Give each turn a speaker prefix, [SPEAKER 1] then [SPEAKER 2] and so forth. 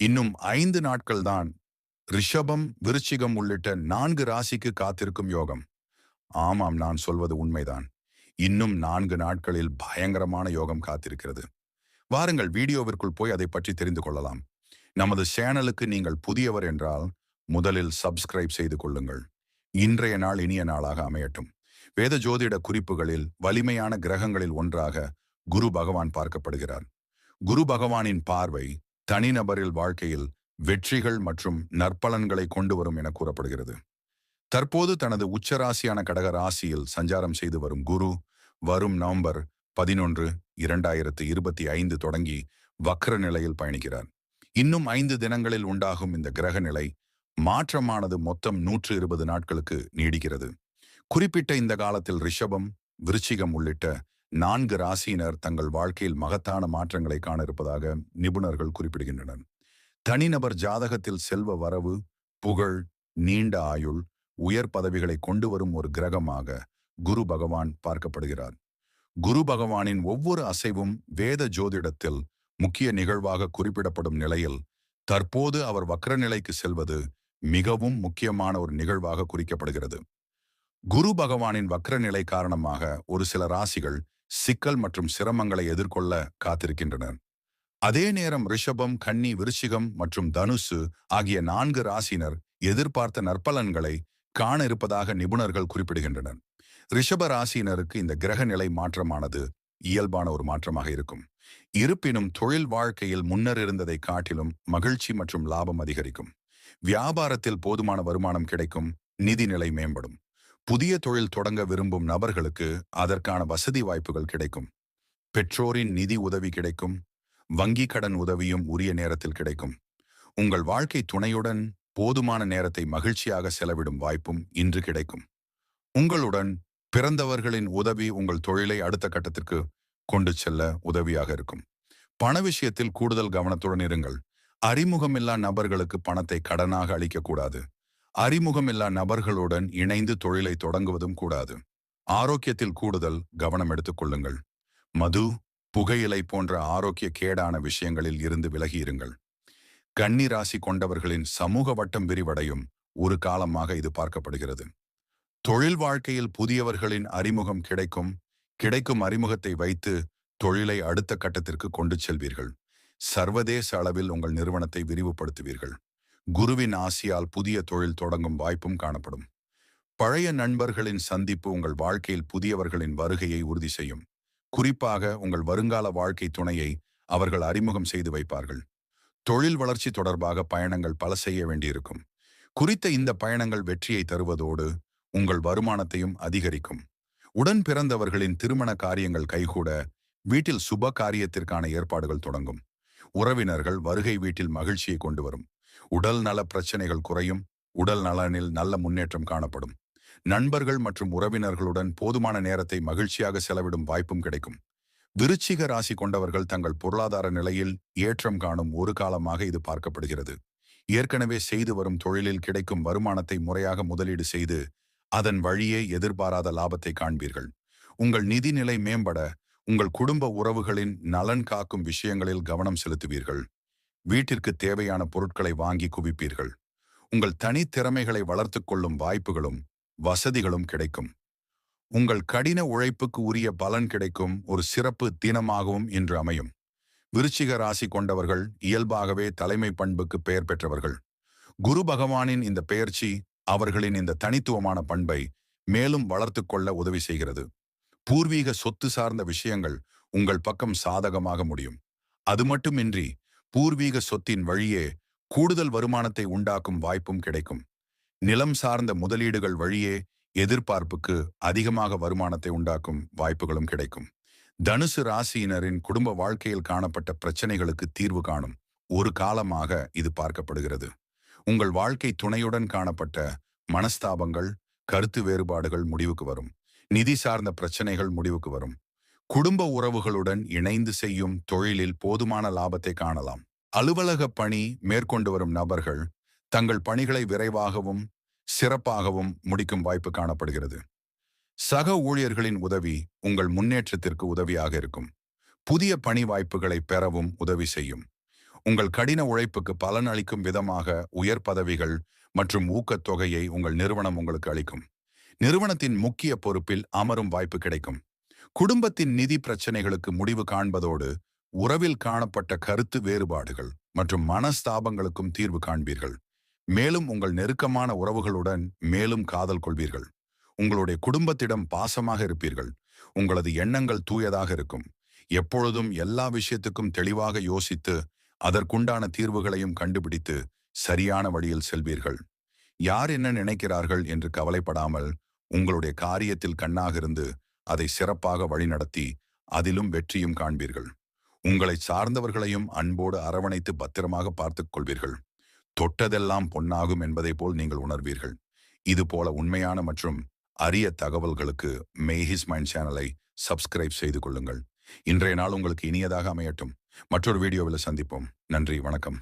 [SPEAKER 1] இன்னும் 5 நாட்கள்தான் ரிஷபம், விருச்சிகம் உள்ளிட்ட 4 ராசிக்கு காத்திருக்கும் யோகம். ஆமாம், நான் சொல்வது உண்மைதான். இன்னும் 4 நாட்களில் பயங்கரமான யோகம் காத்திருக்கிறது. வாருங்கள் வீடியோவிற்குள் போய் அதை பற்றி தெரிந்து கொள்ளலாம். நமது சேனலுக்கு நீங்கள் புதியவர் என்றால் முதலில் சப்ஸ்கிரைப் செய்து கொள்ளுங்கள். இன்றைய நாள் இனிய நாளாக அமையட்டும். வேத ஜோதிட குறிப்புகளில் வலிமையான கிரகங்களில் ஒன்றாக குரு பகவான் பார்க்கப்படுகிறார். குரு பகவானின் பார்வை தனிநபரில் வாழ்க்கையில் வெற்றிகள் மற்றும் நற்பலன்களை கொண்டு வரும் என கூறப்படுகிறது. தற்போது தனது உச்சராசியான கடக ராசியில் சஞ்சாரம் செய்து வரும் குரு வரும் நவம்பர் 11, 2025 தொடங்கி வக்ர நிலையில் பயணிக்கிறார். இன்னும் 5 தினங்களில் உண்டாகும் இந்த கிரக நிலை மாற்றமானது மொத்தம் 120 நாட்களுக்கு நீடிக்கிறது. குறிப்பிட்ட இந்த காலத்தில் ரிஷபம், விருச்சிகம் உள்ளிட்ட 4 ராசியினர் தங்கள் வாழ்க்கையில் மகத்தான மாற்றங்களை காண இருப்பதாக நிபுணர்கள் குறிப்பிடுகின்றனர். தனிநபர் ஜாதகத்தில் செல்வ வரவு, புகழ், நீண்ட ஆயுள், உயர் பதவிகளை கொண்டு வரும் ஒரு கிரகமாக குரு பகவான் பார்க்கப்படுகிறார். குரு பகவானின் ஒவ்வொரு அசைவும் வேத ஜோதிடத்தில் முக்கிய நிகழ்வாக குறிப்பிடப்படும் நிலையில் தற்போது அவர் வக்ர நிலைக்கு செல்வது மிகவும் முக்கியமான ஒரு நிகழ்வாக குறிக்கப்படுகிறது. குரு பகவானின் வக்ர நிலை காரணமாக ஒரு சில ராசிகள் சிக்கல் மற்றும் சிரமங்களை எதிர்கொள்ள காத்திருக்கின்றனர். அதே நேரம் ரிஷபம், கன்னி, விருச்சிகம் மற்றும் தனுசு ஆகிய 4 ராசினர் எதிர்பார்த்த நற்பலன்களை காண இருப்பதாக நிபுணர்கள் குறிப்பிடுகின்றனர். ரிஷப ராசியினருக்கு இந்த கிரக நிலை மாற்றமானது இயல்பான ஒரு மாற்றமாக இருக்கும். இருப்பினும் தொழில் வாழ்க்கையில் முன்னர் இருந்ததை காட்டிலும் மகிழ்ச்சி மற்றும் லாபம் அதிகரிக்கும். வியாபாரத்தில் போதுமான வருமானம் கிடைக்கும். நிதி நிலை மேம்படும். புதிய தொழில் தொடங்க விரும்பும் நபர்களுக்கு அதற்கான வசதி வாய்ப்புகள் கிடைக்கும். பெற்றோரின் நிதி உதவி கிடைக்கும். வங்கி கடன் உதவியும் உரிய நேரத்தில் கிடைக்கும். உங்கள் வாழ்க்கை துணையுடன் போதுமான நேரத்தை மகிழ்ச்சியாக செலவிடும் வாய்ப்பும் இன்று கிடைக்கும். உங்களுடன் பிறந்தவர்களின் உதவி உங்கள் தொழிலை அடுத்த கட்டத்திற்கு கொண்டு செல்ல உதவியாக இருக்கும். பண விஷயத்தில் கூடுதல் கவனத்துடன் இருங்கள். அறிமுகமில்லா நபர்களுக்கு பணத்தை கடனாக அளிக்கக்கூடாது. அறிமுகமில்லா நபர்களுடன் இணைந்து தொழிலை தொடங்குவதும் கூடாது. ஆரோக்கியத்தில் கூடுதல் கவனம் எடுத்துக் கொள்ளுங்கள். மது, புகையிலை போன்ற ஆரோக்கிய கேடான விஷயங்களில் இருந்து விலகியிருங்கள். கன்னி ராசி கொண்டவர்களின் சமூக வட்டம் விரிவடையும் ஒரு காலமாக இது பார்க்கப்படுகிறது. தொழில் வாழ்க்கையில் புதியவர்களின் அறிமுகம் கிடைக்கும் அறிமுகத்தை வைத்து தொழிலை அடுத்த கட்டத்திற்கு கொண்டு செல்வீர்கள். சர்வதேச அளவில் உங்கள் நிறுவனத்தை விரிவுபடுத்துவீர்கள். குருவின் ஆசியால் புதிய தொழில் தொடங்கும் வாய்ப்பும் காணப்படும். பழைய நண்பர்களின் சந்திப்பு உங்கள் வாழ்க்கையில் புதியவர்களின் வருகையை உறுதி செய்யும். குறிப்பாக உங்கள் வருங்கால வாழ்க்கை துணையை அவர்கள் அறிமுகம் செய்து வைப்பார்கள். தொழில் வளர்ச்சி தொடர்பாக பயணங்கள் பல செய்ய வேண்டியிருக்கும். குறித்த இந்த பயணங்கள் வெற்றியை தருவதோடு உங்கள் வருமானத்தையும் அதிகரிக்கும். உடன் பிறந்தவர்களின் திருமண காரியங்கள் கைகூட வீட்டில் சுப காரியத்திற்கான ஏற்பாடுகள் தொடங்கும். உறவினர்கள் வருகை வீட்டில் மகிழ்ச்சியை கொண்டு வரும். உடல் நல பிரச்சனைகள் குறையும். உடல் நலனில் நல்ல முன்னேற்றம் காணப்படும். நண்பர்கள் மற்றும் உறவினர்களுடன் போதுமான நேரத்தை மகிழ்ச்சியாக செலவிடும் வாய்ப்பும் கிடைக்கும். விருச்சிக ராசி கொண்டவர்கள் தங்கள் பொருளாதார நிலையில் ஏற்றம் காணும் ஒரு காலமாக இது பார்க்கப்படுகிறது. ஏற்கனவே செய்து வரும் தொழிலில் கிடைக்கும் வருமானத்தை முறையாக முதலீடு செய்து அதன் வழியே எதிர்பாராத லாபத்தை காண்பீர்கள். உங்கள் நிதி நிலை மேம்பட உங்கள் குடும்ப உறவுகளின் நலன் காக்கும் விஷயங்களில் கவனம் செலுத்துவீர்கள். வீட்டிற்கு தேவையான பொருட்களை வாங்கி குவிப்பீர்கள். உங்கள் தனித்திறமைகளை வளர்த்துக் கொள்ளும் வாய்ப்புகளும் வசதிகளும் கிடைக்கும். உங்கள் கடின உழைப்புக்கு உரிய பலன் கிடைக்கும் ஒரு சிறப்பு தினமாகவும் இன்று அமையும். விருச்சிக ராசி கொண்டவர்கள் இயல்பாகவே தலைமை பண்புக்கு பெயர் பெற்றவர்கள். குரு பகவானின் இந்த பெயர்ச்சி அவர்களின் இந்த தனித்துவமான பண்பை மேலும் வளர்த்து கொள்ள உதவி செய்கிறது. பூர்வீக சொத்து சார்ந்த விஷயங்கள் உங்கள் பக்கம் சாதகமாக முடியும். அது மட்டுமின்றி பூர்வீக சொத்தின் வழியே கூடுதல் வருமானத்தை உண்டாக்கும் வாய்ப்பும் கிடைக்கும். நிலம் சார்ந்த முதலீடுகள் வழியே எதிர்பார்ப்புக்கு அதிகமாக வருமானத்தை உண்டாக்கும் வாய்ப்புகளும் கிடைக்கும். தனுசு ராசியினரின் குடும்ப வாழ்க்கையில் காணப்பட்ட பிரச்சனைகளுக்கு தீர்வு காணும் ஒரு காலமாக இது பார்க்கப்படுகிறது. உங்கள் வாழ்க்கை துணையுடன் காணப்பட்ட மனஸ்தாபங்கள், கருத்து வேறுபாடுகள் முடிவுக்கு வரும். நிதி சார்ந்த பிரச்சனைகள் முடிவுக்கு வரும். குடும்ப உறவுகளுடன் இணைந்து செய்யும் தொழிலில் போதுமான லாபத்தை காணலாம். அலுவலக பணி மேற்கொண்டு வரும் நபர்கள் தங்கள் பணிகளை விரைவாகவும் சிறப்பாகவும் முடிக்கும் வாய்ப்பு காணப்படுகிறது. சக ஊழியர்களின் உதவி உங்கள் முன்னேற்றத்திற்கு உதவியாக இருக்கும். புதிய பணி வாய்ப்புகளை பெறவும் உதவி செய்யும். உங்கள் கடின உழைப்புக்கு பலன் அளிக்கும் விதமாக உயர் பதவிகள் மற்றும் ஊக்கத்தொகையை உங்கள் நிறுவனம் உங்களுக்கு அளிக்கும். நிறுவனத்தின் முக்கிய பொறுப்பில் அமரும் வாய்ப்பு கிடைக்கும். குடும்பத்தின் நிதி பிரச்சனைகளுக்கு முடிவு காண்பதோடு உறவில் காணப்பட்ட கருத்து வேறுபாடுகள் மற்றும் மனஸ்தாபங்களுக்கும் தீர்வு காண்பீர்கள். மேலும் உங்கள் நெருக்கமான உறவுகளுடன் மேலும் காதல் கொள்வீர்கள். உங்களுடைய குடும்பத்திடம் பாசமாக இருப்பீர்கள். உங்களது எண்ணங்கள் தூயதாக இருக்கும். எப்பொழுதும் எல்லா விஷயத்துக்கும் தெளிவாக யோசித்து அதற்குண்டான தீர்வுகளையும் கண்டுபிடித்து சரியான வழியில் செல்வீர்கள். யார் என்ன நினைக்கிறார்கள் என்று கவலைப்படாமல் உங்களுடைய காரியத்தில் கண்ணாக இருந்து அதை சிறப்பாக வழிநடத்தி அதிலும் வெற்றியும் காண்பீர்கள். உங்களை சார்ந்தவர்களையும் அன்போடு அரவணைத்து பத்திரமாக பார்த்துக் கொள்வீர்கள். தொட்டதெல்லாம் பொன்னாகும் என்பதை போல் நீங்கள் உணர்வீர்கள். இது போல உண்மையான மற்றும் அரிய தகவல்களுக்கு மேஹிஸ் மைண்ட் சேனலை சப்ஸ்கிரைப் செய்து கொள்ளுங்கள். இன்றைய நாள் உங்களுக்கு இனியதாக அமையட்டும். மற்றொரு வீடியோவில் சந்திப்போம். நன்றி, வணக்கம்.